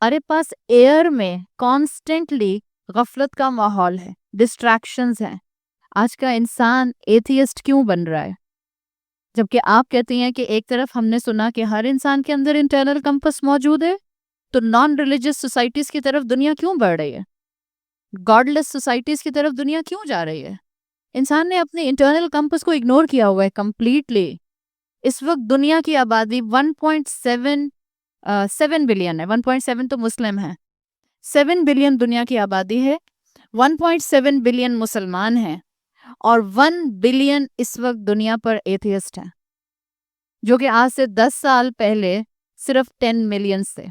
ہمارے پاس ایئر میں کانسٹنٹلی غفلت کا ماحول ہے، ڈسٹریکشنز ہیں. آج کا انسان ایتھیسٹ کیوں بن رہا ہے؟ جبکہ آپ کہتی ہیں کہ ایک طرف ہم نے سنا کہ ہر انسان کے اندر انٹرنل کمپس موجود ہے، تو نان ریلیجس سوسائٹیز کی طرف دنیا کیوں بڑھ رہی ہے؟ گاڈ لیس سوسائٹیز کی طرف دنیا کیوں جا رہی ہے؟ انسان نے اپنے انٹرنل کمپس کو اگنور کیا ہوا ہے کمپلیٹلی. اس وقت دنیا کی آبادی 1.7 بلین ہے. 1.7 تو مسلم ہیں، 7 بلین دنیا کی آبادی ہے. 1.7 بلین مسلمان ہیں اور 1 بلین اس وقت دنیا پر ایتھیسٹ ہیں، جو کہ آج سے 10 سال پہلے صرف 10 ملین تھے.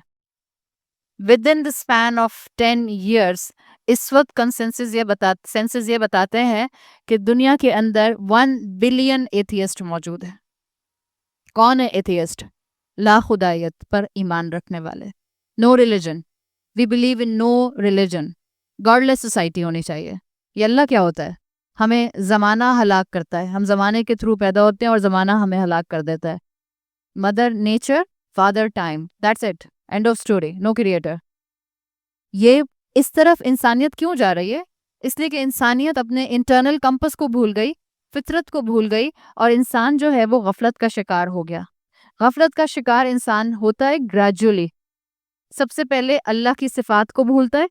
Within the span of 10 years اس وقت سینسز یہ بتاتے ہیں کہ دنیا کے اندر 1 بلین ایتھیسٹ موجود ہے. کون ہے ایتھیسٹ؟ لا خدائیت پر ایمان رکھنے والے. No religion, we believe in no religion. Godless society ہونی چاہیے. یہ اللہ کیا ہوتا ہے؟ ہمیں زمانہ ہلاک کرتا ہے. ہم زمانے کے تھرو پیدا ہوتے ہیں اور زمانہ ہمیں ہلاک کر دیتا ہے. Mother nature, father time, that's it, end of story, no creator. یہ اس طرف انسانیت کیوں جا رہی ہے؟ اس لیے کہ انسانیت اپنے انٹرنل کمپس کو بھول گئی، فطرت کو بھول گئی، اور انسان جو ہے وہ غفلت کا شکار ہو گیا. غفلت کا شکار انسان ہوتا ہے گریجولی. سب سے پہلے اللہ کی صفات کو بھولتا ہے.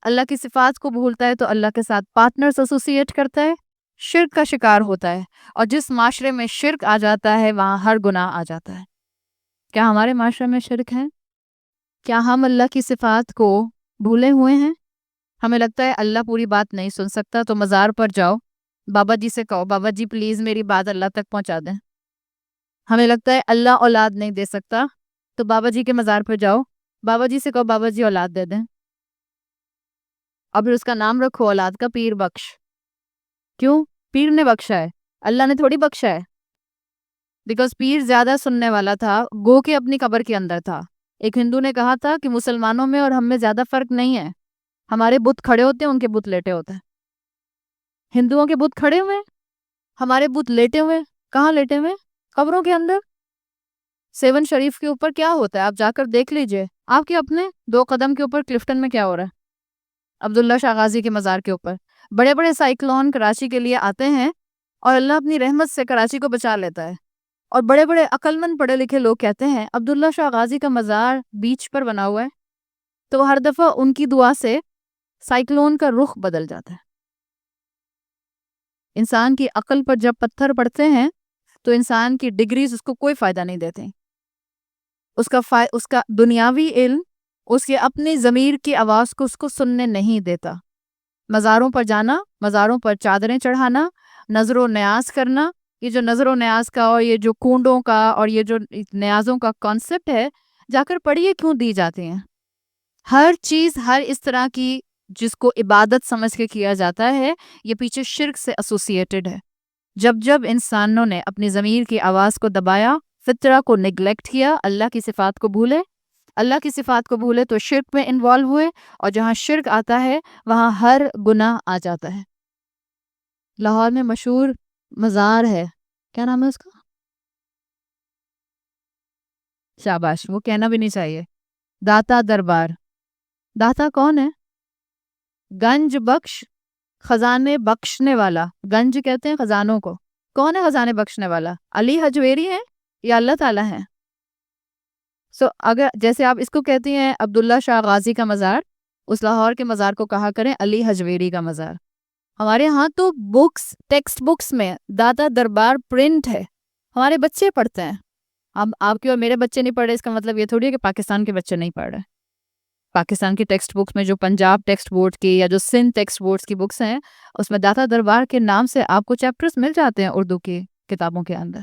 اللہ کی صفات کو بھولتا ہے تو اللہ کے ساتھ پارٹنرز ایسوسیٹ کرتا ہے، شرک کا شکار ہوتا ہے. اور جس معاشرے میں شرک آ جاتا ہے وہاں ہر گناہ آ جاتا ہے. کیا ہمارے معاشرے میں شرک ہے؟ کیا ہم اللہ کی صفات کو بھولے ہوئے ہیں؟ ہمیں لگتا ہے اللہ پوری بات نہیں سن سکتا تو مزار پر جاؤ، بابا جی سے کہو بابا جی پلیز میری بات اللہ تک پہنچا دیں. ہمیں لگتا ہے اللہ اولاد نہیں دے سکتا تو بابا جی کے مزار پر جاؤ، بابا جی سے کہو بابا جی اولاد دے دیں، اور پھر اس کا نام رکھو اولاد کا پیر بخش. کیوں؟ پیر نے بخشا ہے، اللہ نے تھوڑی بخشا ہے. بیکاز پیر زیادہ سننے والا تھا، گو کے اپنی قبر کے اندر تھا. ایک ہندو نے کہا تھا کہ مسلمانوں میں اور ہم میں زیادہ فرق نہیں ہے، ہمارے بت کھڑے ہوتے ہیں، ان کے بت لیٹے ہوتے ہیں. ہندوؤں کے بت کھڑے ہوئے، ہمارے بت لیٹے ہوئے. کہاں لیٹے ہوئے؟ قبروں کے اندر. 7 شریف کے اوپر کیا ہوتا ہے آپ جا کر دیکھ لیجئے. آپ کے اپنے 2 قدم کے اوپر کلفٹن میں کیا ہو رہا ہے؟ عبداللہ شاہ غازی کے مزار کے اوپر بڑے بڑے سائیکلون کراچی کے لیے آتے ہیں اور اللہ اپنی رحمت سے کراچی کو بچا لیتا ہے. اور بڑے بڑے عقلمند پڑھے لکھے لوگ کہتے ہیں عبداللہ شاہ غازی کا مزار بیچ پر بنا ہوا ہے، تو ہر دفعہ ان کی دعا سے سائیکلون کا رخ بدل جاتا ہے. انسان کی عقل پر جب پتھر پڑتے ہیں تو انسان کی ڈگریز اس کو کوئی فائدہ نہیں دیتے. اس کا دنیاوی علم اس کے اپنی ضمیر کی آواز کو اس کو سننے نہیں دیتا. مزاروں پر جانا، مزاروں پر چادریں چڑھانا، نظر و نیاز کرنا، یہ جو نظر و نیاز کا اور یہ جو کنڈوں کا اور یہ جو نیازوں کا کانسیپٹ ہے، جا کر پڑھیے کیوں دی جاتی ہیں. ہر چیز، ہر اس طرح کی جس کو عبادت سمجھ کے کیا جاتا ہے، یہ پیچھے شرک سے ایسوسیٹڈ ہے. جب جب انسانوں نے اپنی ضمیر کی آواز کو دبایا، فطرہ کو نیگلیکٹ کیا، اللہ کی صفات کو بھولے، اللہ کی صفات کو بھولے تو شرک میں انوالو ہوئے، اور جہاں شرک آتا ہے وہاں ہر گناہ آ جاتا ہے. لاہور میں مشہور مزار ہے، کیا نام ہے اس کا؟ شاباش، وہ کہنا بھی نہیں چاہیے. داتا دربار. داتا کون ہے؟ گنج بخش، خزانے بخشنے والا. گنج کہتے ہیں خزانوں کو. کون ہے خزانے بخشنے والا؟ علی حجویری ہے یا اللہ تعالیٰ ہیں؟ اگر جیسے آپ اس کو کہتی ہیں عبداللہ شاہ غازی کا مزار، اس لاہور کے مزار کو کہا کریں علی حجویری کا مزار. ہمارے ہاں تو بکس، ٹیکسٹ بکس میں داتا دربار پرنٹ ہے، ہمارے بچے پڑھتے ہیں. اب آپ کے اور میرے بچے نہیں پڑھ رہے، اس کا مطلب یہ تھوڑی ہے کہ پاکستان کے بچے نہیں پڑھ رہے. پاکستان کی ٹیکسٹ بکس میں جو پنجاب ٹیکسٹ بورڈ کی یا جو سندھ ٹیکسٹ بورڈز کی بکس ہیں، اس میں داتا دربار کے نام سے آپ کو چیپٹرز مل جاتے ہیں اردو کی کتابوں کے اندر.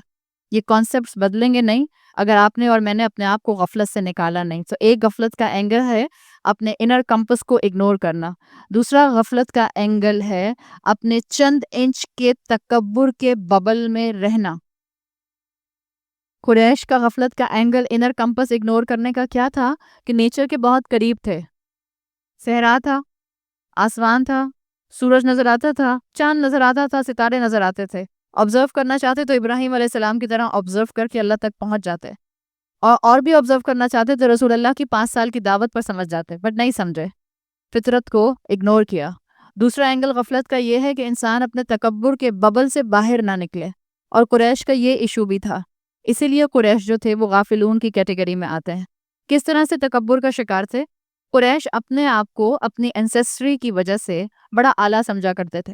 یہ کانسیپٹس بدلیں گے نہیں اگر آپ نے اور میں نے اپنے آپ کو غفلت سے نکالا نہیں. تو ایک غفلت کا اینگل ہے اپنے انر کمپس کو اگنور کرنا. دوسرا غفلت کا اینگل ہے اپنے چند انچ کے تکبر کے ببل میں رہنا. قریش کا غفلت کا اینگل انر کمپس اگنور کرنے کا کیا تھا کہ نیچر کے بہت قریب تھے. صحرا تھا، آسمان تھا، سورج نظر آتا تھا، چاند نظر آتا تھا، ستارے نظر آتے تھے. آبزرو کرنا چاہتے تو ابراہیم علیہ السلام کی طرح آبزرو کر کے اللہ تک پہنچ جاتے. اور بھی آبزرو کرنا چاہتے تو رسول اللہ کی 5 سال کی دعوت پر سمجھ جاتے، بٹ نہیں سمجھے، فطرت کو اگنور کیا۔ دوسرا اینگل غفلت کا یہ ہے کہ انسان اپنے تکبر کے ببل سے باہر نہ نکلے، اور قریش کا یہ ایشو بھی تھا، اسی لیے قریش جو تھے وہ غافلون کی کیٹیگری میں آتے ہیں۔ کس طرح سے تکبر کا شکار تھے؟ قریش اپنے آپ کو اپنی انسیسٹری کی وجہ سے بڑا اعلیٰ سمجھا کرتے تھے،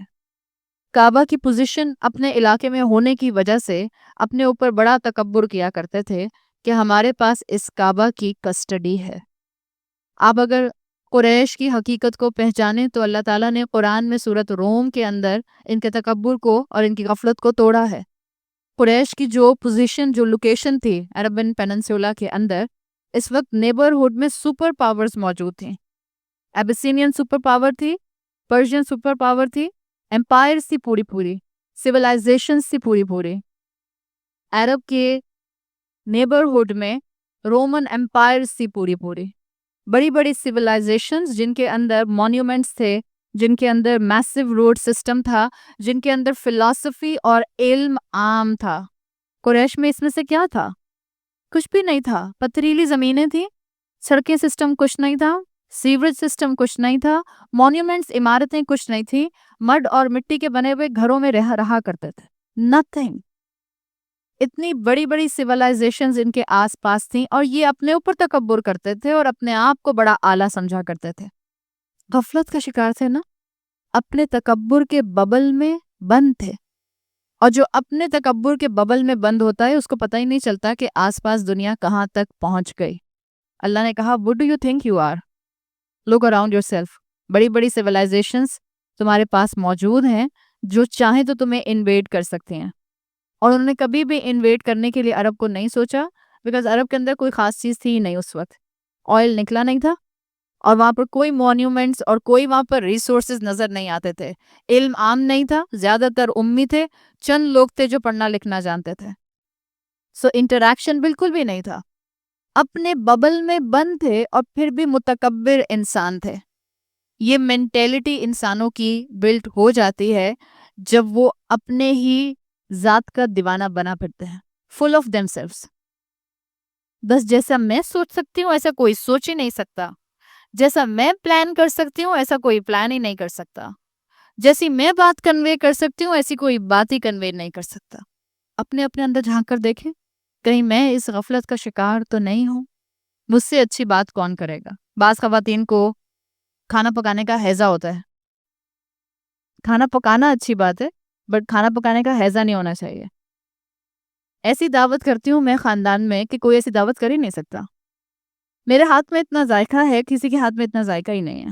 کعبہ کی پوزیشن اپنے علاقے میں ہونے کی وجہ سے اپنے اوپر بڑا تکبر کیا کرتے تھے کہ ہمارے پاس اس کعبہ کی کسٹڈی ہے۔ آپ اگر قریش کی حقیقت کو پہچانیں تو اللہ تعالیٰ نے قرآن میں سورۃ روم کے اندر ان کے تکبر کو اور ان کی غفلت کو توڑا ہے۔ قریش کی جو پوزیشن، جو لوکیشن تھی عربن پیننسولا کے اندر، اس وقت نیبرہڈ میں سپر پاورز موجود تھیں۔ ایبیسینین سپر پاور تھی، پرشین سپر پاور تھی، امپائرز تھی پوری سویلائزیشنز تھی پوری۔ عرب کے نیبرہڈ میں رومن امپائرز تھی پوری بڑی بڑی سویلائزیشنز، جن کے اندر مونیومنٹس تھے، جن کے اندر میسو روڈ سسٹم تھا، جن کے اندر فلسفی اور علم عام تھا۔ قریش میں اس میں سے کیا تھا؟ کچھ بھی نہیں تھا۔ پتھریلی زمینیں تھیں، سڑکیں سسٹم کچھ نہیں تھا، سیوریج سسٹم کچھ نہیں تھا، مونیومنٹس عمارتیں کچھ نہیں تھیں، مڈ اور مٹی کے بنے ہوئے گھروں میں رہا کرتے تھے، نتھنگ۔ اتنی بڑی بڑی سیولائزیشنز ان کے آس پاس تھیں، اور یہ اپنے اوپر تکبر کرتے تھے اور اپنے آپ کو بڑا اعلیٰ سمجھا کرتے تھے۔ غفلت کا شکار تھے نا، اپنے تکبر کے ببل میں بند تھے، اور جو اپنے تکبر کے ببل میں بند ہوتا ہے اس کو پتہ ہی نہیں چلتا کہ آس پاس دنیا کہاں تک پہنچ گئی۔ اللہ نے کہا what do you think you are? Look around yourself۔ بڑی بڑی سیولائزیشنز تمہارے پاس موجود ہیں جو چاہیں تو تمہیں انویڈ کر سکتے ہیں، اور انہوں نے کبھی بھی انویڈ کرنے کے لیے عرب کو نہیں سوچا، بیکاز عرب کے اندر کوئی خاص چیز تھی ہی نہیں، اس وقت آئل نکلا نہیں تھا، اور وہاں پر کوئی مونیومنٹس اور کوئی وہاں پر ریسورسز نظر نہیں آتے تھے، علم عام نہیں تھا، زیادہ تر امی تھے، چند لوگ تھے جو پڑھنا لکھنا جانتے تھے، سو انٹریکشن بالکل بھی نہیں تھا، اپنے ببل میں بند تھے، اور پھر بھی متکبر انسان تھے۔ یہ مینٹیلٹی انسانوں کی بلٹ ہو جاتی ہے جب وہ اپنے ہی ذات کا دیوانہ بنا پھرتے ہیں، فل آف دیم سیلفز۔ بس جیسا میں سوچ سکتی ہوں ایسا کوئی سوچ ہی نہیں سکتا، جیسا میں پلان کر سکتی ہوں ایسا کوئی پلان ہی نہیں کر سکتا، جیسی میں بات کنوے کر سکتی ہوں ایسی کوئی بات ہی کنوے نہیں کر سکتا۔ اپنے اندر جھانک کر دیکھیں، کہیں میں اس غفلت کا شکار تو نہیں ہوں؟ مجھ سے اچھی بات کون کرے گا؟ بعض خواتین کو کھانا پکانے کا ہیضہ ہوتا ہے۔ کھانا پکانا اچھی بات ہے، بٹ کھانا پکانے کا ہیضہ نہیں ہونا چاہیے۔ ایسی دعوت کرتی ہوں میں خاندان میں کہ کوئی ایسی دعوت کر ہی نہیں سکتا۔ میرے ہاتھ میں اتنا ذائقہ ہے، کسی کے ہاتھ میں اتنا ذائقہ ہی نہیں ہے۔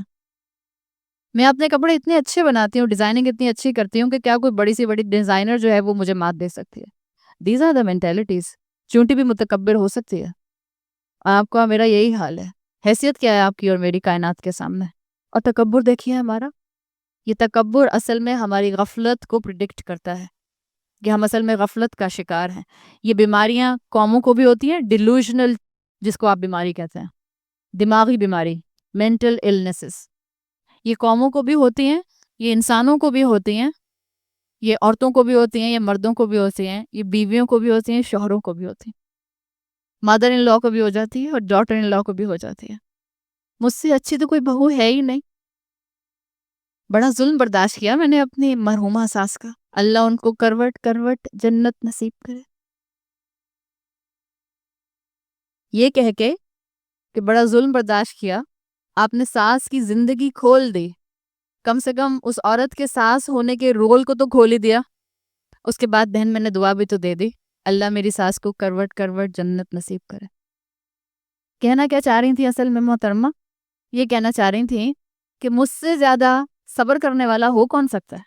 میں اپنے کپڑے اتنے اچھے بناتی ہوں، ڈیزائننگ اتنی اچھی کرتی ہوں کہ کیا کوئی بڑی سی بڑی ڈیزائنر جو ہے وہ مجھے مات دے سکتی ہے۔ These are the مینٹیلٹیز۔ چونٹی بھی متکبر ہو سکتی ہے، آپ کا میرا یہی حال ہے۔ حیثیت کیا ہے آپ کی اور میری کائنات کے سامنے؟ اور تکبر دیکھیے ہمارا، یہ تکبر اصل میں ہماری غفلت کو پریڈکٹ کرتا ہے کہ ہم اصل میں غفلت کا شکار ہیں۔ یہ بیماریاں قوموں کو بھی ہوتی ہیں، ڈیلوژنل جس کو آپ بیماری کہتے ہیں، دماغی بیماری، مینٹل النیسز، یہ قوموں کو بھی ہوتی ہیں، یہ انسانوں کو بھی ہوتی ہیں، یہ عورتوں کو بھی ہوتی ہیں، یہ مردوں کو بھی ہوتی ہیں، یہ بیویوں کو بھی ہوتی ہیں، شوہروں کو بھی ہوتی ہیں، مدر ان لا کو بھی ہو جاتی ہے اور ڈاٹر ان لا کو بھی ہو جاتی ہے۔ مجھ سے اچھی تو کوئی بہو ہے ہی نہیں۔ بڑا ظلم برداشت کیا میں نے اپنی مرحومہ ساس کا، اللہ ان کو کروٹ کروٹ جنت نصیب کرے۔ یہ کہہ کے کہ بڑا ظلم برداشت کیا، آپ نے ساس کی زندگی کھول دی، کم سے کم اس عورت کے ساس ہونے کے رول کو تو کھول ہی دیا۔ اس کے بعد بہن میں نے دعا بھی تو دے دی، اللہ میری ساس کو کروٹ کروٹ جنت نصیب کرے۔ کہنا کیا چاہ رہی تھی اصل میں محترمہ؟ یہ کہنا چاہ رہی تھیں کہ مجھ سے زیادہ صبر کرنے والا ہو کون سکتا ہے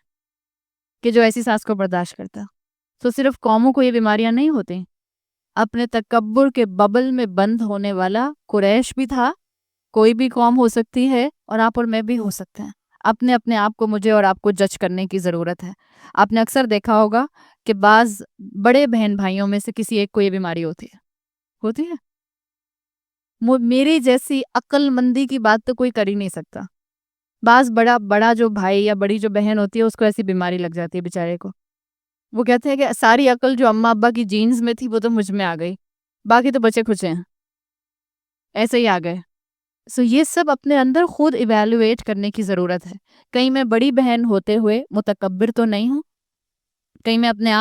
کہ جو ایسی ساس کو برداشت کرتا۔ تو صرف قوموں کو یہ بیماریاں نہیں ہوتی، اپنے تکبر کے ببل میں بند ہونے والا قریش بھی تھا، کوئی بھی قوم ہو سکتی ہے، اور آپ اور میں بھی ہو سکتے ہیں۔ اپنے آپ کو مجھے اور آپ کو جج کرنے کی ضرورت ہے۔ آپ نے اکثر دیکھا ہوگا کہ بعض بڑے بہن بھائیوں میں سے کسی ایک کو یہ بیماری ہوتی ہے۔ میری جیسی عقل مندی کی بات تو کوئی کر ہی نہیں سکتا۔ بعض بڑا جو بھائی یا بڑی جو بہن ہوتی ہے اس کو ایسی بیماری لگ جاتی ہے بیچارے کو، وہ کہتے ہیں کہ ساری عقل جو اماں ابا کی جینز میں تھی وہ تو مجھ میں آ گئی، باقی تو بچے کھچے ہیں، ایسے ہی آ گئے. سو یہ سب اپنے اندر خود ایویلویٹ کرنے کی ضرورت ہے. کہیں میں بڑی بہن ہوتے ہوئے متکبر تو نہیں ہوں، کہیں میں اپنے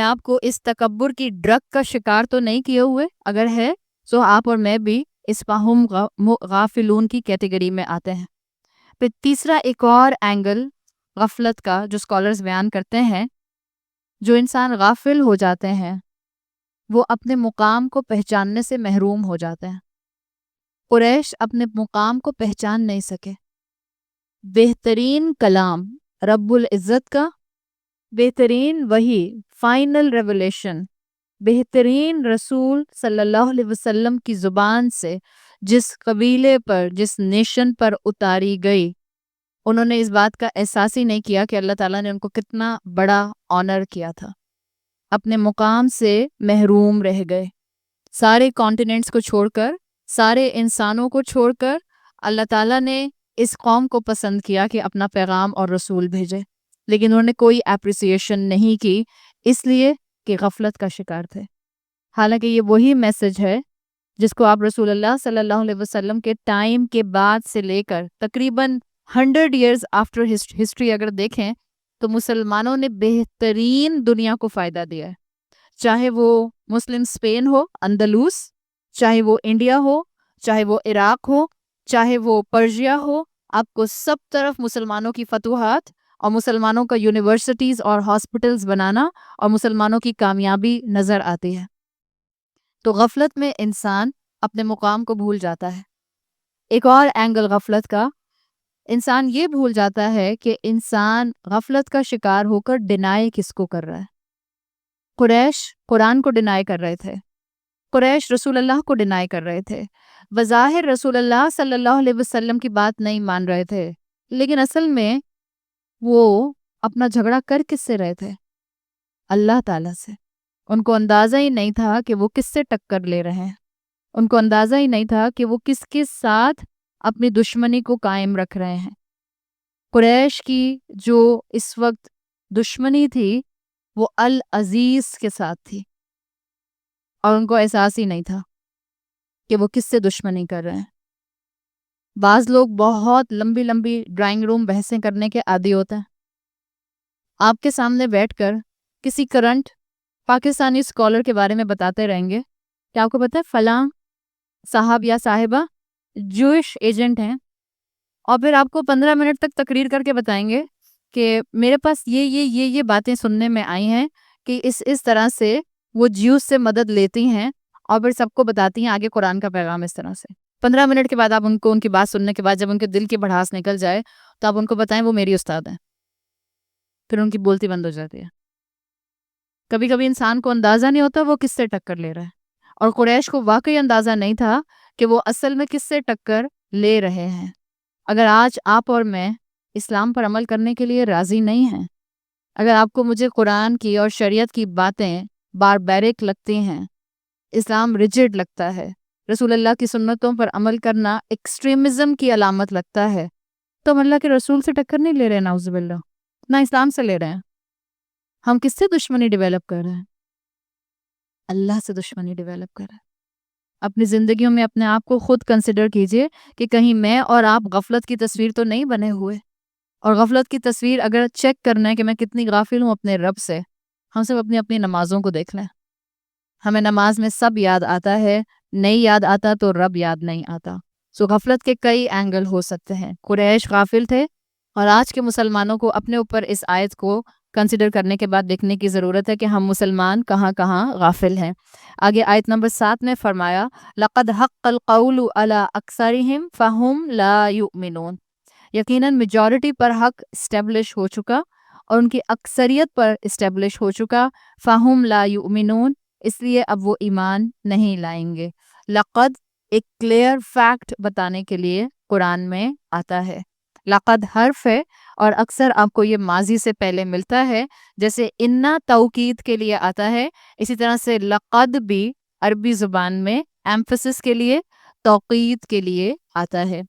آپ کو اس تکبر کی ڈرگ کا شکار تو نہیں کیے ہوئے. اگر ہے تو آپ اور میں بھی اس فہم غافلون کی کیٹیگری میں آتے ہیں. پھر تیسرا ایک اور اینگل غفلت کا جو اسکالرز بیان کرتے ہیں، جو انسان غافل ہو جاتے ہیں وہ اپنے مقام کو پہچاننے سے محروم ہو جاتے ہیں. قریش اپنے مقام کو پہچان نہیں سکے. بہترین کلام رب العزت کا، بہترین وحی، فائنل ریولیشن، بہترین رسول صلی اللہ علیہ وسلم کی زبان سے جس قبیلے پر، جس نیشن پر اتاری گئی، انہوں نے اس بات کا احساس ہی نہیں کیا کہ اللہ تعالیٰ نے ان کو کتنا بڑا آنر کیا تھا. اپنے مقام سے محروم رہ گئے. سارے کانٹیننٹس کو چھوڑ کر، سارے انسانوں کو چھوڑ کر اللہ تعالیٰ نے اس قوم کو پسند کیا کہ اپنا پیغام اور رسول بھیجے، لیکن انہوں نے کوئی اپریسیشن نہیں کی، اس لیے کہ غفلت کا شکار تھے. حالانکہ یہ وہی میسج ہے جس کو آپ رسول اللہ صلی اللہ علیہ وسلم کے ٹائم کے بعد سے لے کر تقریباً 100 ایئرز آفٹر ہسٹری اگر دیکھیں تو مسلمانوں نے بہترین دنیا کو فائدہ دیا ہے. چاہے وہ مسلم اسپین ہو، اندلوس، چاہے وہ انڈیا ہو، چاہے وہ عراق ہو، چاہے وہ پرشیا ہو، آپ کو سب طرف مسلمانوں کی فتوحات اور مسلمانوں کا یونیورسٹیز اور ہاسپٹلز بنانا اور مسلمانوں کی کامیابی نظر آتی ہے. تو غفلت میں انسان اپنے مقام کو بھول جاتا ہے. ایک اور اینگل غفلت کا، انسان یہ بھول جاتا ہے کہ انسان غفلت کا شکار ہو کر ڈینائی کس کو کر رہا ہے. قریش قرآن کو ڈینائی کر رہے تھے، قریش رسول اللہ کو ڈینائی کر رہے تھے. بظاہر رسول اللہ صلی اللہ علیہ وسلم کی بات نہیں مان رہے تھے، لیکن اصل میں وہ اپنا جھگڑا کر کس سے رہے تھے؟ اللہ تعالیٰ سے. ان کو اندازہ ہی نہیں تھا کہ وہ کس سے ٹکر لے رہے ہیں. ان کو اندازہ ہی نہیں تھا کہ وہ کس کے ساتھ اپنی دشمنی کو قائم رکھ رہے ہیں. قریش کی جو اس وقت دشمنی تھی وہ العزیز کے ساتھ تھی، اور ان کو احساس ہی نہیں تھا کہ وہ کس سے دشمنی کر رہے ہیں. بعض لوگ بہت لمبی لمبی ڈرائنگ روم بحثیں کرنے کے عادی ہوتے ہیں. آپ کے سامنے بیٹھ کر کسی کرنٹ پاکستانی اسکالر کے بارے میں بتاتے رہیں گے کہ آپ کو پتہ ہے فلاں صاحب یا صاحبہ جوئش ایجنٹ ہیں، اور پھر آپ کو 15 منٹ تک تقریر کر کے بتائیں گے کہ میرے پاس یہ باتیں سننے میں آئی ہیں کہ اس طرح سے وہ جیوز سے مدد لیتی ہیں، اور پھر سب کو بتاتی ہیں آگے قرآن کا پیغام اس طرح سے. 15 منٹ کے بعد آپ ان کو ان کی بات سننے کے بعد جب ان کے دل کی بڑھاس نکل جائے تو آپ ان کو بتائیں وہ میری استاد ہیں، پھر ان کی بولتی بند ہو جاتی ہے. کبھی کبھی انسان کو اندازہ نہیں ہوتا وہ کس سے ٹکر لے رہا ہے، اور قریش کو واقعی اندازہ نہیں تھا کہ وہ اصل میں کس سے ٹکر لے رہے ہیں. اگر آج آپ اور میں اسلام پر عمل کرنے کے لیے راضی نہیں ہیں، اگر آپ کو مجھے قرآن کی اور شریعت کی باتیں باربیرک لگتی ہیں، اسلام ریجڈ لگتا ہے، رسول اللہ کی سنتوں پر عمل کرنا ایکسٹریمزم کی علامت لگتا ہے، تو ہم اللہ کے رسول سے ٹکر نہیں لے رہے، نعوذ باللہ، نہ اسلام سے لے رہے ہیں. ہم کس سے دشمنی ڈیولپ کر رہے ہیں؟ اللہ سے دشمنی ڈیولپ کر رہے ہیں. اپنی زندگیوں میں اپنے آپ کو خود کنسیڈر کیجئے کہ کہیں میں اور آپ غفلت کی تصویر تو نہیں بنے ہوئے. اور غفلت کی تصویر اگر چیک کرنا ہے کہ میں کتنی غافل ہوں اپنے رب سے، ہم سب اپنی نمازوں کو دیکھ لیں. ہمیں نماز میں سب یاد آتا ہے، نہیں یاد آتا تو رب یاد نہیں آتا. سو غفلت کے کئی اینگل ہو سکتے ہیں. قریش غافل تھے، اور آج کے مسلمانوں کو اپنے اوپر اس آیت کو کنسیڈر کرنے کے بعد دیکھنے کی ضرورت ہے کہ ہم مسلمان کہاں کہاں غافل ہیں. آگے آیت نمبر 7 میں فرمایا لَقَدْ حَقَّ الْقَوْلُ عَلَىٰ أَكْثَرِهِمْ فَهُمْ لَا يُؤْمِنُونَ. یقیناً میجورٹی پر حق اسٹیبلش ہو چکا اور ان کی اکثریت پر اسٹیبلش ہو چکا. فَهُمْ لَا يُؤْمِنُونَ، اس لیے اب وہ ایمان نہیں لائیں گے. لقد ایک کلیئر فیکٹ بتانے کے لیے قرآن میں آتا ہے. لقد حرف ہے اور اکثر آپ کو یہ ماضی سے پہلے ملتا ہے، جیسے انا توکید کے لیے آتا ہے، اسی طرح سے لقد بھی عربی زبان میں ایمفسس کے لیے، توقید کے لیے آتا ہے.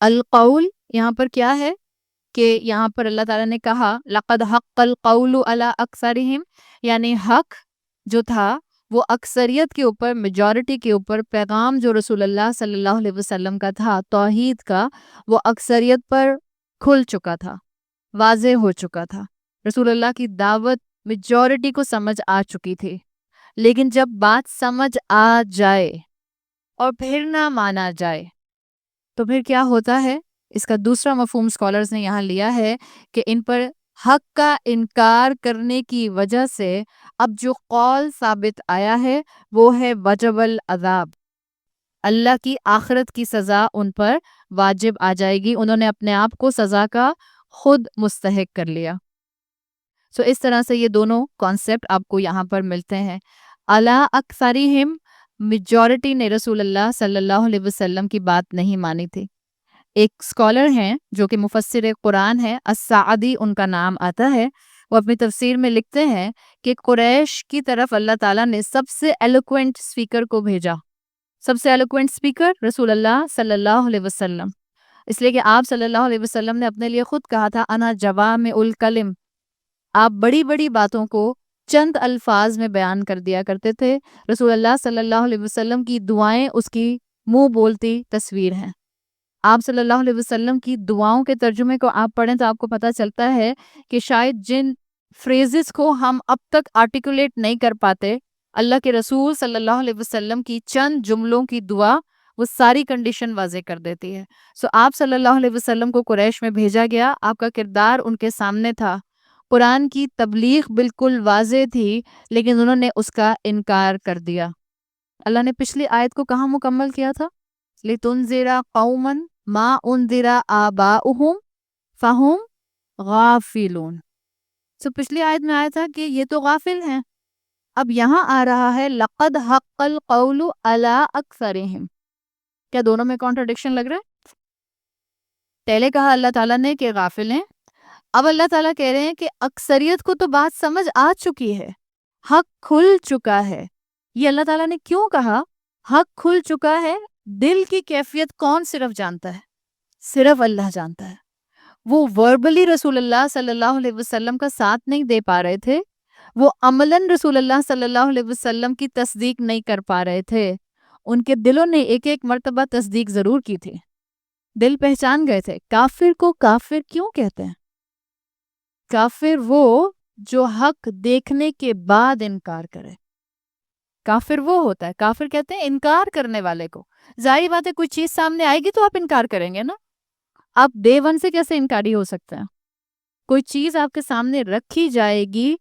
القول یہاں پر کیا ہے کہ یہاں پر اللہ تعالیٰ نے کہا لقد حق القول علی اکثرہم، یعنی حق جو تھا وہ اکثریت کے اوپر، میجورٹی کے اوپر پیغام جو رسول اللہ صلی اللہ علیہ وسلم کا تھا توحید کا، وہ اکثریت پر کھل چکا تھا، واضح ہو چکا تھا۔ رسول اللہ کی دعوت میجورٹی کو سمجھ آ چکی تھی، لیکن جب بات سمجھ آ جائے اور پھر نہ مانا جائے تو پھر کیا ہوتا ہے؟ اس کا دوسرا مفہوم اسکالرز نے یہاں لیا ہے کہ ان پر حق کا انکار کرنے کی وجہ سے اب جو قول ثابت آیا ہے وہ ہے وجب العذاب، اللہ کی آخرت کی سزا ان پر واجب آ جائے گی، انہوں نے اپنے آپ کو سزا کا خود مستحق کر لیا۔ سو اس طرح سے یہ دونوں کانسیپٹ آپ کو یہاں پر ملتے ہیں۔ الا اکثرہم، میجورٹی نے رسول اللہ صلی اللہ علیہ وسلم کی بات نہیں مانی تھی۔ ایک اسکالر ہیں جو کہ مفسر قرآن ہے، السعدی ان کا نام آتا ہے، وہ اپنی تفسیر میں لکھتے ہیں کہ قریش کی طرف اللہ تعالیٰ نے سب سے ایلوکوینٹ اسپیکر کو بھیجا۔ سب سے ایلوکوینٹ اسپیکر رسول اللہ صلی اللہ علیہ وسلم، اس لیے کہ آپ صلی اللہ علیہ وسلم نے اپنے لیے خود کہا تھا انا جوامع الکلم، آپ بڑی بڑی باتوں کو چند الفاظ میں بیان کر دیا کرتے تھے۔ رسول اللہ صلی اللہ علیہ وسلم کی دعائیں اس کی منہ بولتی تصویر ہیں۔ آپ صلی اللہ علیہ وسلم کی دعاؤں کے ترجمے کو آپ پڑھیں تو آپ کو پتہ چلتا ہے کہ شاید جن فریزز کو ہم اب تک آرٹیکولیٹ نہیں کر پاتے، اللہ کے رسول صلی اللہ علیہ وسلم کی چند جملوں کی دعا وہ ساری کنڈیشن واضح کر دیتی ہے۔ سو آپ صلی اللہ علیہ وسلم کو قریش میں بھیجا گیا، آپ کا کردار ان کے سامنے تھا، قرآن کی تبلیغ بالکل واضح تھی، لیکن انہوں نے اس کا انکار کر دیا۔ اللہ نے پچھلی آیت کو کہاں مکمل کیا تھا؟ لِتُنذِرَ قَوْمًا مَا أُنذِرَ آبَاؤُهُمْ فَهُمْ غَافِلُونَ۔ سو پچھلی آیت میں آیا تھا کہ یہ تو غافل ہیں، اب یہاں آ رہا ہے لَقَدْ حَقَّ الْقَوْلُ عَلَىٰ أَكْثَرِهِمْ۔ کیا دونوں میں کانٹرڈکشن لگ رہا ہے؟ پہلے کہا اللہ تعالیٰ نے کہ غافل ہیں، اب اللہ تعالیٰ کہہ رہے ہیں کہ اکثریت کو تو بات سمجھ آ چکی ہے، حق کھل چکا ہے۔ یہ اللہ تعالیٰ نے کیوں کہا حق کھل چکا ہے؟ دل کی کیفیت کون صرف جانتا ہے؟ صرف اللہ جانتا ہے۔ وہ وربلی رسول اللہ صلی اللہ علیہ وسلم کا ساتھ نہیں دے پا رہے تھے، وہ عملاً رسول اللہ صلی اللہ علیہ وسلم کی تصدیق نہیں کر پا رہے تھے، ان کے دلوں نے ایک ایک مرتبہ تصدیق ضرور کی تھی، دل پہچان گئے تھے۔ کافر کو کافر کیوں کہتے ہیں؟ کافر وہ جو حق دیکھنے کے بعد انکار کرے، کافر وہ ہوتا ہے، کافر کہتے ہیں انکار کرنے والے کو۔ ظاہر بات ہے کوئی چیز سامنے آئے گی تو آپ انکار کریں گے نا، آپ ڈے ون سے کیسے انکاری ہو سکتے ہیں؟ کوئی چیز آپ کے سامنے رکھی جائے گی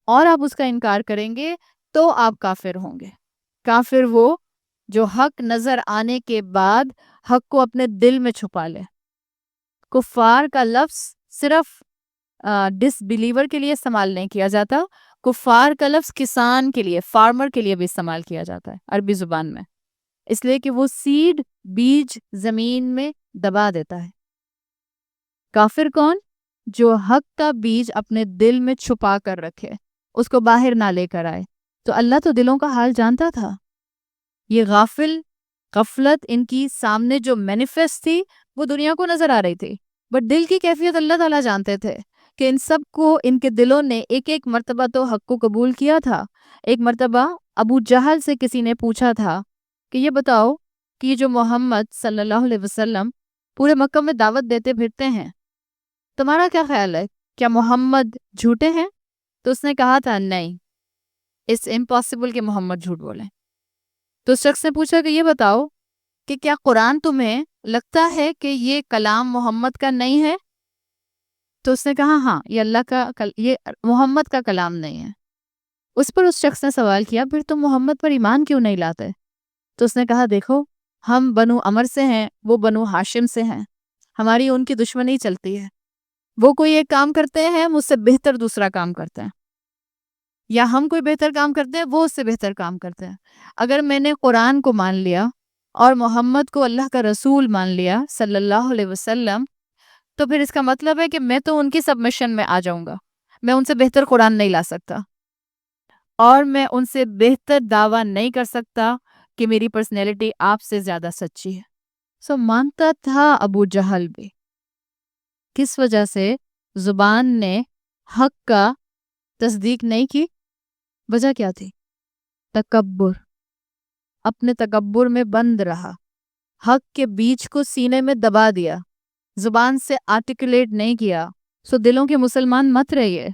اور آپ اس کا انکار کریں گے تو آپ کافر ہوں گے۔ کافر وہ جو حق نظر آنے کے بعد حق کو اپنے دل میں چھپا لے۔ کفار کا لفظ صرف ڈس بلیور کے لیے استعمال نہیں کیا جاتا، کفار کا لفظ کسان کے لیے، فارمر کے لیے بھی استعمال کیا جاتا ہے عربی زبان میں، اس لیے کہ وہ سیڈ، بیج زمین میں دبا دیتا ہے۔ کافر کون؟ جو حق کا بیج اپنے دل میں چھپا کر رکھے، اس کو باہر نہ لے کر آئے۔ تو اللہ تو دلوں کا حال جانتا تھا۔ یہ غفلت ان کی سامنے جو مینیفیسٹ تھی وہ دنیا کو نظر آ رہی تھی، بٹ دل کی کیفیت اللہ تعالیٰ جانتے تھے کہ ان سب کو، ان کے دلوں نے ایک ایک مرتبہ تو حق کو قبول کیا تھا۔ ایک مرتبہ ابو جہل سے کسی نے پوچھا تھا کہ یہ بتاؤ کہ یہ جو محمد صلی اللہ علیہ وسلم پورے مکہ میں دعوت دیتے پھرتے ہیں، تمہارا کیا خیال ہے، کیا محمد جھوٹے ہیں؟ تو اس نے کہا تھا نہیں، اٹس امپاسبل کہ محمد جھوٹ بولیں۔ تو اس شخص نے پوچھا کہ یہ بتاؤ کہ کیا قرآن تمہیں لگتا ہے کہ یہ کلام محمد کا نہیں ہے؟ تو اس نے کہا ہاں، یہ محمد کا کلام نہیں ہے۔ اس پر اس شخص نے سوال کیا پھر تم محمد پر ایمان کیوں نہیں لاتے؟ تو اس نے کہا دیکھو، ہم بنو عمر سے ہیں، وہ بنو ہاشم سے ہیں، ہماری ان کی دشمنی چلتی ہے، وہ کوئی ایک کام کرتے ہیں ہم اس سے بہتر دوسرا کام کرتے ہیں، یا ہم کوئی بہتر کام کرتے ہیں وہ اس سے بہتر کام کرتے ہیں۔ اگر میں نے قرآن کو مان لیا اور محمد کو اللہ کا رسول مان لیا صلی اللہ علیہ وسلم، تو پھر اس کا مطلب ہے کہ میں تو ان کی سبمیشن میں آ جاؤں گا، میں ان سے بہتر قرآن نہیں لا سکتا، اور میں ان سے بہتر دعویٰ نہیں کر سکتا کہ میری پرسنالٹی آپ سے زیادہ سچی ہے۔ سو مانتا تھا ابو جہل بھی، کس وجہ سے؟ زبان نے حق کا تصدیق نہیں کی۔ وجہ کیا تھی؟ تکبر، اپنے تکبر میں بند رہا، حق کے بیچ کو سینے میں دبا دیا، زبان سے آرٹیکولیٹ نہیں کیا. سو دلوں کے مسلمان مت رہیے.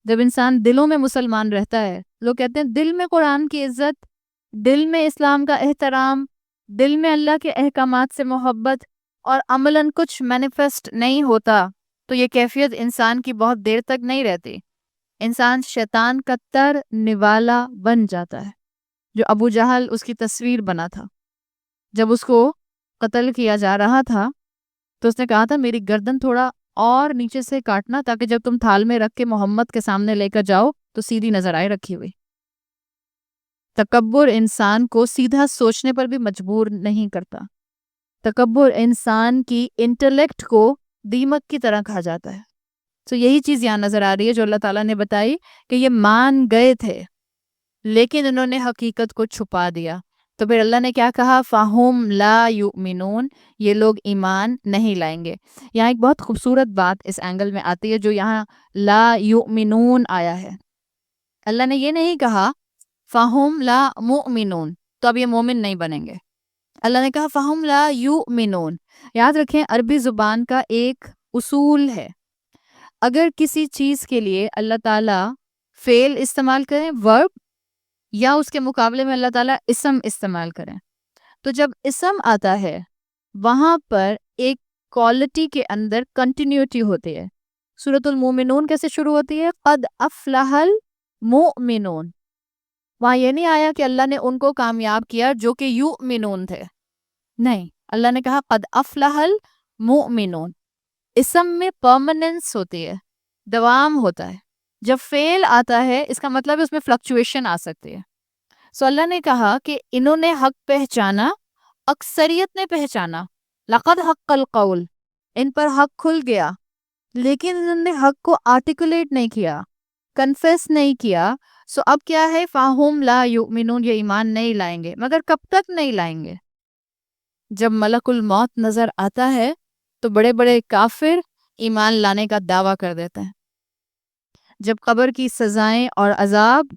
جب انسان دلوں میں مسلمان رہتا ہے، لوگ کہتے ہیں دل میں قرآن کی عزت، دل میں اسلام کا احترام، دل میں اللہ کے احکامات سے محبت اور عملاً کچھ مینیفیسٹ نہیں ہوتا، تو یہ کیفیت انسان کی بہت دیر تک نہیں رہتی. انسان شیطان کا تر نوالا بن جاتا ہے. جو ابو جہل اس کی تصویر بنا تھا، جب اس کو قتل کیا جا رہا تھا تو اس نے کہا تھا میری گردن تھوڑا اور نیچے سے کاٹنا تاکہ جب تم تھال میں رکھ کے محمد کے سامنے لے کر جاؤ تو سیدھی نظر آئے رکھی ہوئی. تکبر انسان کو سیدھا سوچنے پر بھی مجبور نہیں کرتا. تکبر انسان کی انٹلیکٹ کو دیمک کی طرح کھا جاتا ہے. تو یہی چیز یہاں نظر آ رہی ہے جو اللہ تعالیٰ نے بتائی کہ یہ مان گئے تھے لیکن انہوں نے حقیقت کو چھپا دیا. تو پھر اللہ نے کیا کہا؟ فَهُمْ لَا يُؤْمِنُونَ، یہ لوگ ایمان نہیں لائیں گے. یہاں ایک بہت خوبصورت بات اس اینگل میں آتی ہے جو یہاں لا یؤمنون آیا ہے. اللہ نے یہ نہیں کہا فَهُمْ لَا مُؤْمِنُونَ تو اب یہ مومن نہیں بنیں گے. اللہ نے کہا فَهُمْ لَا يُؤْمِنُونَ. یاد رکھیں عربی زبان کا ایک اصول ہے، اگر کسی چیز کے لیے اللہ تعالیٰ فعل استعمال کریں، ورب، یا اس کے مقابلے میں اللہ تعالیٰ اسم استعمال کریں، تو جب اسم آتا ہے وہاں پر ایک کوالٹی کے اندر کنٹینیوٹی ہوتی ہے. سورۃ المومنون کیسے شروع ہوتی ہے؟ قد افلح المؤمنون. وہاں یہ نہیں آیا کہ اللہ نے ان کو کامیاب کیا جو کہ یؤمنون تھے، نہیں، اللہ نے کہا قد افلح المؤمنون. اسم میں پرماننس ہوتی ہے، دوام ہوتا ہے. جب فعل آتا ہے اس کا مطلب ہے اس میں فلکچویشن آ سکتی ہے. سو اللہ نے کہا کہ انہوں نے حق پہچانا، اکثریت نے پہچانا، لقد حق القول، ان پر حق کھل گیا، لیکن انہوں نے حق کو آرٹیکولیٹ نہیں کیا، کنفیس نہیں کیا. سو اب کیا ہے؟ فَهُمْ لَا يُؤْمِنُونَ، یہ ایمان نہیں لائیں گے. مگر کب تک نہیں لائیں گے؟ جب ملک الموت نظر آتا ہے تو بڑے بڑے کافر ایمان لانے کا دعویٰ کر دیتے ہیں. جب قبر کی سزائیں اور عذاب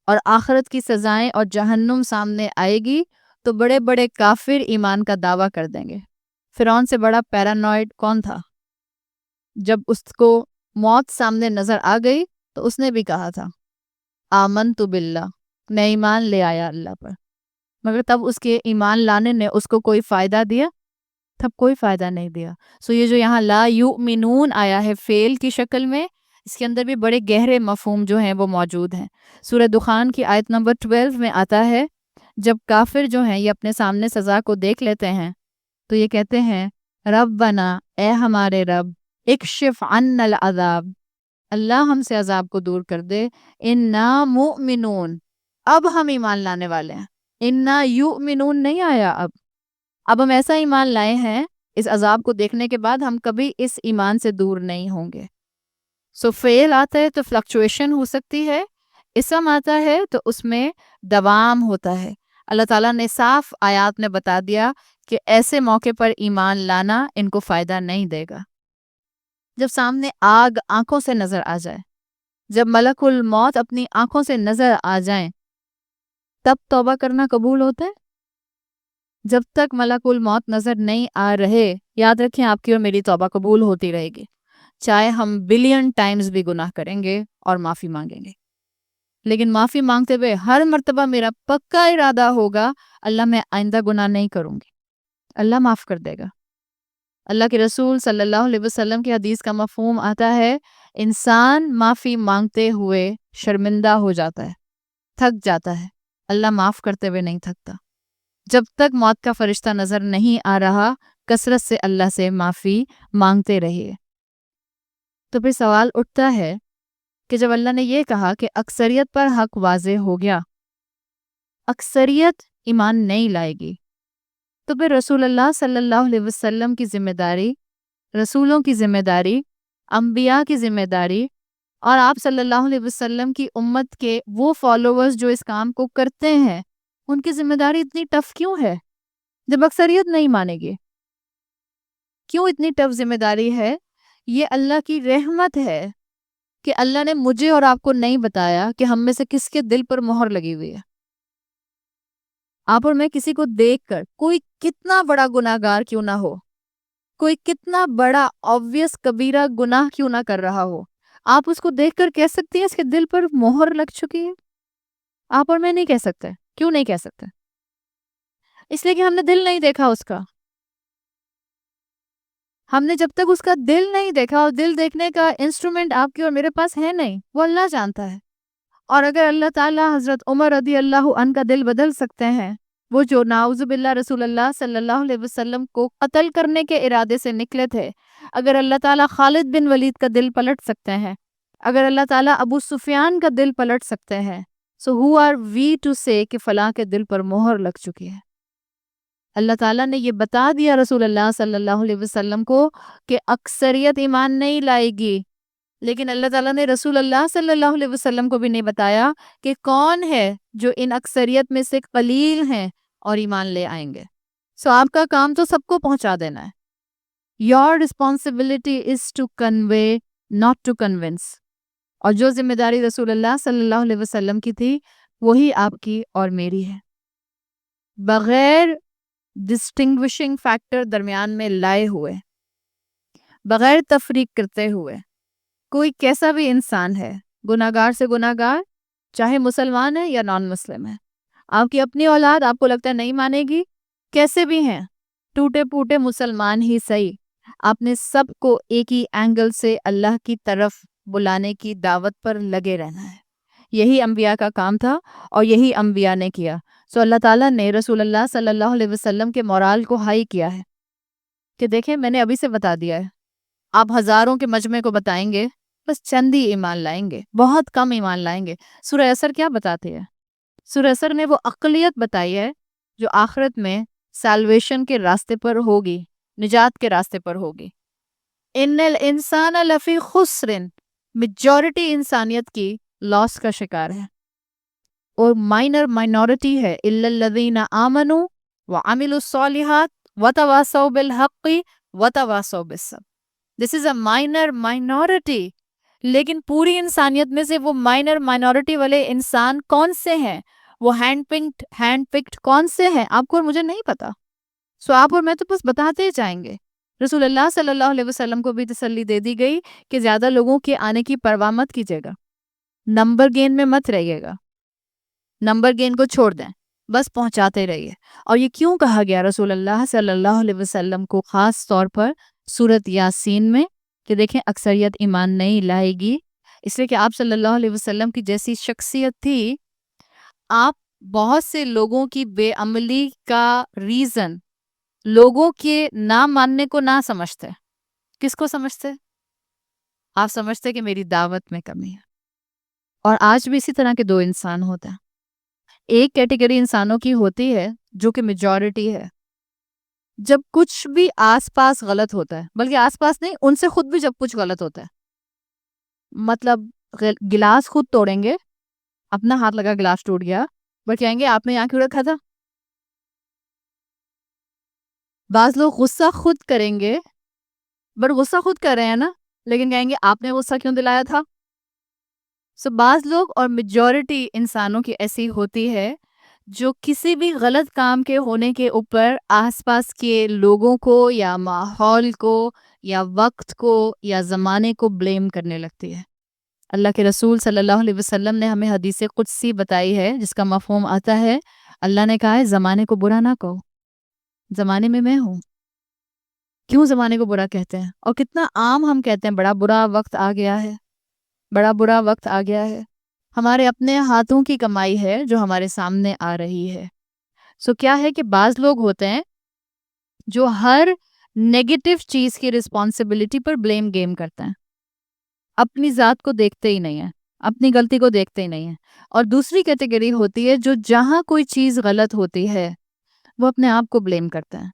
اور آخرت کی سزائیں اور جہنم سامنے آئے گی تو بڑے بڑے کافر ایمان کا دعویٰ کر دیں گے. فرعون سے بڑا پیرانوئڈ کون تھا؟ جب اس کو موت سامنے نظر آ گئی تو اس نے بھی کہا تھا آمنت باللہ، میں ایمان لے آیا اللہ پر. مگر تب اس کے ایمان لانے نے اس کو کوئی فائدہ دیا؟ تب کوئی فائدہ نہیں دیا. سو یہ جو یہاں لا یؤمنون آیا ہے فعل کی شکل میں، اس کے اندر بھی بڑے گہرے مفہوم جو ہیں وہ موجود ہیں. سورہ دخان کی آیت نمبر 12 میں آتا ہے جب کافر جو ہیں یہ اپنے سامنے سزا کو دیکھ لیتے ہیں تو یہ کہتے ہیں ربنا، اے ہمارے رب، اکشف عنا العذاب، اللہ ہم سے عذاب کو دور کر دے. انا مؤمنون، اب ہم ایمان لانے والے ہیں. انا یؤمنون نہیں آیا اب ہم ایسا ایمان لائے ہیں اس عذاب کو دیکھنے کے بعد ہم کبھی اس ایمان سے دور نہیں ہوں گے. سو فعل آتا ہے تو فلکچویشن ہو سکتی ہے، اسم آتا ہے تو اس میں دوام ہوتا ہے. اللہ تعالیٰ نے صاف آیات میں بتا دیا کہ ایسے موقع پر ایمان لانا ان کو فائدہ نہیں دے گا. جب سامنے آگ آنکھوں سے نظر آ جائے، جب ملک الموت اپنی آنکھوں سے نظر آ جائیں، تب توبہ کرنا قبول ہوتا ہے؟ جب تک ملک الموت نظر نہیں آ رہے، یاد رکھیں آپ کی اور میری توبہ قبول ہوتی رہے گی، چاہے ہم بلین ٹائمز بھی گناہ کریں گے اور معافی مانگیں گے. لیکن معافی مانگتے ہوئے ہر مرتبہ میرا پکا ارادہ ہوگا اللہ میں آئندہ گناہ نہیں کروں گی، اللہ معاف کر دے گا. اللہ کے رسول صلی اللہ علیہ وسلم کی حدیث کا مفہوم آتا ہے انسان معافی مانگتے ہوئے شرمندہ ہو جاتا ہے، تھک جاتا ہے، اللہ معاف کرتے ہوئے نہیں تھکتا. جب تک موت کا فرشتہ نظر نہیں آ رہا کثرت سے اللہ سے معافی مانگتے رہیے. تو پھر سوال اٹھتا ہے کہ جب اللہ نے یہ کہا کہ اکثریت پر حق واضح ہو گیا، اکثریت ایمان نہیں لائے گی، تو پھر رسول اللہ صلی اللہ علیہ وسلم کی ذمہ داری، رسولوں کی ذمہ داری، انبیاء کی ذمہ داری اور آپ صلی اللہ علیہ وسلم کی امت کے وہ فالوورز جو اس کام کو کرتے ہیں ان کی ذمہ داری اتنی ٹف کیوں ہے جب اکثریت نہیں مانے گی؟ کیوں اتنی ٹف ذمہ داری ہے؟ یہ اللہ کی رحمت ہے کہ اللہ نے مجھے اور آپ کو نہیں بتایا کہ ہم میں سے کس کے دل پر مہر لگی ہوئی ہے. آپ اور میں کسی کو دیکھ کر کوئی کتنا بڑا گناہگار کیوں نہ ہو، کوئی کتنا بڑا obvious کبیرہ گناہ کیوں نہ کر رہا ہو، آپ اس کو دیکھ کر کہہ سکتی ہیں اس کے دل پر مہر لگ چکی ہے؟ آپ اور میں نہیں کہہ سکتے. کیوں نہیں کہہ سکتے؟ اس لیے کہ ہم نے دل نہیں دیکھا اس کا. ہم نے جب تک اس کا دل نہیں دیکھا، اور دل دیکھنے کا انسٹرومنٹ آپ کے اور میرے پاس ہے نہیں، وہ اللہ جانتا ہے. اور اگر اللہ تعالیٰ حضرت عمر رضی اللہ عنہ کا دل بدل سکتے ہیں، وہ جو نعوذ باللہ رسول اللہ صلی اللہ علیہ وسلم کو قتل کرنے کے ارادے سے نکلے تھے، اگر اللہ تعالیٰ خالد بن ولید کا دل پلٹ سکتے ہیں، اگر اللہ تعالیٰ ابو سفیان کا دل پلٹ سکتے ہیں، سو ہو آر وی ٹو سے کہ فلاں کے دل پر مہر لگ چکی ہے. اللہ تعالیٰ نے یہ بتا دیا رسول اللہ صلی اللہ علیہ وسلم کو کہ اکثریت ایمان نہیں لائے گی، لیکن اللہ تعالیٰ نے رسول اللہ صلی اللہ علیہ وسلم کو بھی نہیں بتایا کہ کون ہے جو ان اکثریت میں سے قلیل ہیں اور ایمان لے آئیں گے. سو آپ کا کام تو سب کو پہنچا دینا ہے. Your responsibility is to convey, not to convince. اور جو ذمہ داری رسول اللہ صلی اللہ علیہ وسلم کی تھی وہی آپ کی اور میری ہے. بغیر ڈسٹنگوشنگ فیکٹر درمیان میں لائے ہوئے، بغیر تفریق کرتے ہوئے، کوئی کیسا بھی انسان ہے، گناہگار سے گناہگار، چاہے مسلمان ہے یا نان مسلم ہے، آپ کی اپنی اولاد آپ کو لگتا ہے نہیں مانے گی، کیسے بھی ہیں، ٹوٹے پوٹے مسلمان ہی صحیح، آپ نے سب کو ایک ہی اینگل سے اللہ کی طرف بلانے کی دعوت پر لگے رہنا ہے. یہی انبیاء کا کام تھا اور یہی انبیاء نے کیا. سو اللہ تعالیٰ نے رسول اللہ صلی اللہ علیہ وسلم کے مورال کو ہائی کیا ہے کہ دیکھیں میں نے ابھی سے بتا دیا ہے، آپ ہزاروں کے مجمع کو بتائیں گے، بس چند ہی ایمان لائیں گے، بہت کم ایمان لائیں گے. سورہ اثر کیا بتاتے ہیں؟ سورہ اثر نے وہ اقلیت بتائی ہے جو آخرت میں سیلویشن کے راستے پر ہوگی، نجات کے راستے پر ہوگی. ان الانسان لفی خسر، میجورٹی انسانیت کی لاس کا شکار ہے، اور مائنر مائنورٹی ہے الا الذین آمنوا وعملوا الصالحات وتواصوا بالحق وتواصوا بالصبر. دس از اے مائنر مائنورٹی. لیکن پوری انسانیت میں سے وہ مائنر مائنورٹی والے انسان کون سے ہیں، وہ ہینڈ پکڈ کون سے ہیں، آپ کو اور مجھے نہیں پتا. سو آپ اور میں تو بس بتاتے جائیں گے. رسول اللہ صلی اللہ علیہ وسلم کو بھی تسلی دے دی گئی کہ زیادہ لوگوں کے آنے کی پرواہ مت کیجیے گا، نمبر گین میں مت رہیے گا، نمبر گین کو چھوڑ دیں، بس پہنچاتے رہیے. اور یہ کیوں کہا گیا رسول اللہ صلی اللہ علیہ وسلم کو خاص طور پر سورۃ یاسین میں کہ دیکھیں اکثریت ایمان نہیں لائے گی؟ اس لیے کہ آپ صلی اللہ علیہ وسلم کی جیسی شخصیت تھی، آپ بہت سے لوگوں کی بے عملی کا ریزن لوگوں کے نہ ماننے کو نہ سمجھتے. کس کو سمجھتے؟ آپ سمجھتے کہ میری دعوت میں کمی ہے. اور آج بھی اسی طرح کے دو انسان ہوتے ہیں. ایک کیٹیگری انسانوں کی ہوتی ہے جو کہ میجورٹی ہے، جب کچھ بھی آس پاس غلط ہوتا ہے، بلکہ آس پاس نہیں، ان سے خود بھی جب کچھ غلط ہوتا ہے، مطلب گلاس خود توڑیں گے، اپنا ہاتھ لگا گلاس ٹوٹ گیا، بٹ کہیں گے آپ نے یہاں کیوں رکھا تھا. بعض لوگ غصہ خود کریں گے، بٹ غصہ خود کر رہے ہیں نا، لیکن کہیں گے آپ نے غصہ کیوں دلایا تھا. سو بعض لوگ اور میجورٹی انسانوں کی ایسی ہوتی ہے جو کسی بھی غلط کام کے ہونے کے اوپر آس پاس کے لوگوں کو یا ماحول کو یا وقت کو یا زمانے کو بلیم کرنے لگتی ہے. اللہ کے رسول صلی اللہ علیہ وسلم نے ہمیں حدیث قدسی بتائی ہے جس کا مفہوم آتا ہے، اللہ نے کہا ہے زمانے کو برا نہ کہو، زمانے میں ہوں. کیوں زمانے کو برا کہتے ہیں؟ اور کتنا عام ہم کہتے ہیں بڑا برا وقت آ گیا ہے، بڑا برا وقت آ گیا ہے. ہمارے اپنے ہاتھوں کی کمائی ہے جو ہمارے سامنے آ رہی ہے. سو کیا ہے کہ بعض لوگ ہوتے ہیں جو ہر نیگیٹو چیز کی رسپانسبلٹی پر بلیم گیم کرتے ہیں، اپنی ذات کو دیکھتے ہی نہیں ہیں، اپنی غلطی کو دیکھتے ہی نہیں ہیں. اور دوسری کیٹیگری ہوتی ہے جو جہاں کوئی چیز غلط ہوتی ہے وہ اپنے آپ کو بلیم کرتے ہیں.